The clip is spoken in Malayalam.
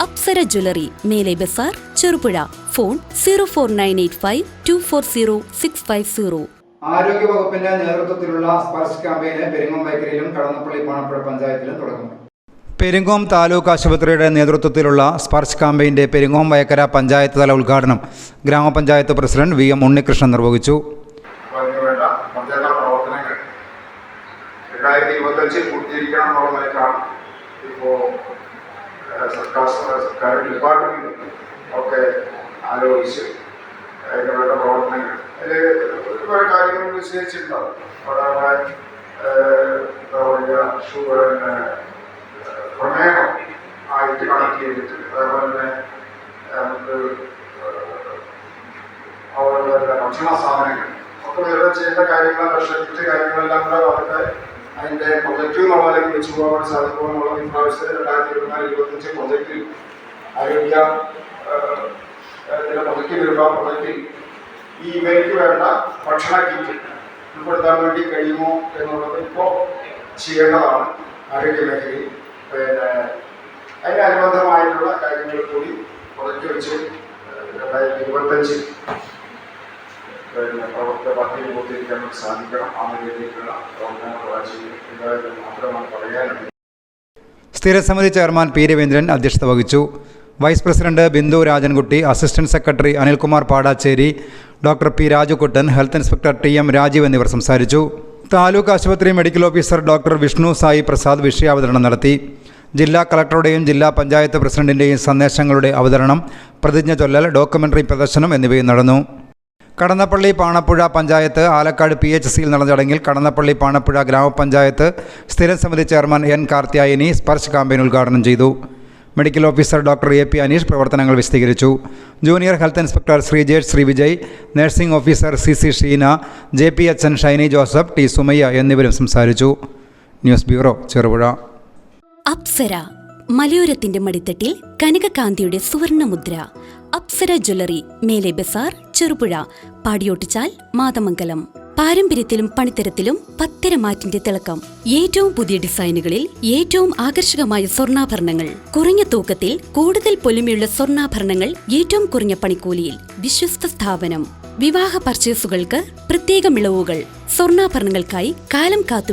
അപ്സര ജ്വല്ലറി, മേലെ ബസാർ, ചെറുപുഴ. ഫോൺ 04985240650. ആരോഗ്യവകുപ്പിന്റെ നേതൃത്വത്തിലുള്ള സ്പർശ് ക്യാമ്പയിന് പെരിങ്ങോം വൈക്കരയിലും കടന്നപ്പള്ളി പാണപ്പുഴ പഞ്ചായത്തിലും തുടക്കം. പെരിങ്ങോം താലൂക്ക് ആശുപത്രിയുടെ നേതൃത്വത്തിലുള്ള സ്പർശ് ക്യാമ്പയിന്റെ പെരിങ്ങോം വൈക്കര പഞ്ചായത്ത് തല ഉദ്ഘാടനം ഗ്രാമപഞ്ചായത്ത് പ്രസിഡന്റ് വി എം ഉണ്ണികൃഷ്ണൻ നിർവഹിച്ചു. 2025 പൂർത്തീകരിക്കണം എന്നുള്ള നിലയ്ക്കാണ് ഇപ്പോൾ സർക്കാർ ഡിപ്പാർട്ട്മെന്റ് ഒക്കെ ആലോചിച്ച് അതിന് വേണ്ട പ്രവർത്തനങ്ങൾ അതിൽ ഒരുപാട് കാര്യങ്ങൾ വിശേഷിച്ചിട്ടുണ്ടാവും. പ്രമേഹം ആയിട്ട് കണക്ട് ചെയ്തിട്ട് അതേപോലെ തന്നെ നമുക്ക് അവരുടെ ഭക്ഷണ സാധനങ്ങൾ ഒക്കെ വേറെ ചെയ്യേണ്ട കാര്യങ്ങൾ മറ്റ് കാര്യങ്ങളെല്ലാം കൂടെ അവർക്ക് അതിൻ്റെ പ്രൊജക്റ്റ് എന്നുള്ളതിലേക്ക് വെച്ച് പോകാൻ സാധിക്കുമോ എന്നുള്ള ഇപ്രാവശ്യത്തെ 2024-25 പ്രൊജക്റ്റിൽ ആരോഗ്യ പ്രൊജക്റ്റ് വരുമ്പോൾ പ്രൊജക്റ്റിൽ ഈ ഇവയ്ക്ക് വേണ്ട ഭക്ഷണ കിറ്റ് ഉൾപ്പെടുത്താൻ വേണ്ടി കഴിയുമോ എന്നുള്ളത് ഇപ്പോൾ ചെയ്യേണ്ടതാണ് ആരോഗ്യ മേഖലയിൽ. പിന്നെ അതിനനുബന്ധമായിട്ടുള്ള കാര്യങ്ങൾ കൂടി പ്രൊജക്റ്റ് വെച്ച് 2025 പ്രവർത്തന പദ്ധതി പൂർത്തീകരിക്കാൻ സാധിക്കണം. ആ നിലയിലേക്കുള്ള പ്രവർത്തനങ്ങൾ മാത്രമാണ് പറയാനുള്ളത്. സ്ഥിരസമിതി ചെയർമാൻ പി രവീന്ദ്രൻ അധ്യക്ഷത വഹിച്ചു. Vice president Bindu Rajankutty, assistant secretary Anilkumar Padacheri, doctor P Rajukuttan, health inspector T M Rajeev എന്നിവർ സംസാരിച്ചു. താലൂക്ക് ആശുപത്രി medical officer doctor Vishnu Sai Prasad വിഷയാവതരണം നടത്തി. ജില്ലാ കളക്ടറുടെയും ജില്ലാ പഞ്ചായത്ത് പ്രസിഡന്റിൻ്റെയും സന്ദേശങ്ങളുടെ അവതരണം, പ്രതിജ്ഞ ചൊല്ലൽ, ഡോക്യുമെൻ്ററി പ്രദർശനം എന്നിവയും നടന്നു. കടന്നപ്പള്ളി പാണപ്പുഴ പഞ്ചായത്ത് ആലക്കാട് PHCയിൽ നടന്ന ചടങ്ങിൽ കടന്നപ്പള്ളി പാണപ്പുഴ ഗ്രാമപഞ്ചായത്ത് സ്ഥിരം സമിതി chairman N Karthyayani Sparsh campaign ഉദ്ഘാടനം ചെയ്തു. Medical officer doctor AP Aneesh പ്രവർത്തനങ്ങൾ വിശദീകരിച്ചു. Junior health inspector Sreejesh Sreevijay, nursing officer CC Sheena, JPHN Shiny Joseph, T Sumayya എന്നിവരും സംസാരിച്ചു. News bureau, Cherupuzha. അപ്സര മലയോരത്തിന്റെ മടിത്തട്ടിൽ കനകകാന്തിയുടെ സുവർണമുദ്ര. അപ്സര ജ്വല്ലറി, മേലെ ബസാർ, ചെറുപുഴ. പാടിയോട്ടിച്ചാൽ, മാതമംഗലം. പാരമ്പര്യത്തിലും പണിത്തരത്തിലും പത്തരമാറ്റിന്റെ തിളക്കം. ഏറ്റവും പുതിയ ഡിസൈനുകളിൽ ഏറ്റവും ആകർഷകമായ സ്വർണ്ണാഭരണങ്ങൾ. കുറഞ്ഞ തൂക്കത്തിൽ കൂടുതൽ പൊലിമയുള്ള സ്വർണ്ണാഭരണങ്ങൾ ഏറ്റവും കുറഞ്ഞ പണിക്കൂലിയിൽ. വിശ്വസ്ത സ്ഥാപനം. വിവാഹ പർച്ചേസുകൾക്ക് പ്രത്യേക ഇളവുകൾ. സ്വർണ്ണാഭരണങ്ങൾക്കായി കാലം കാത്തു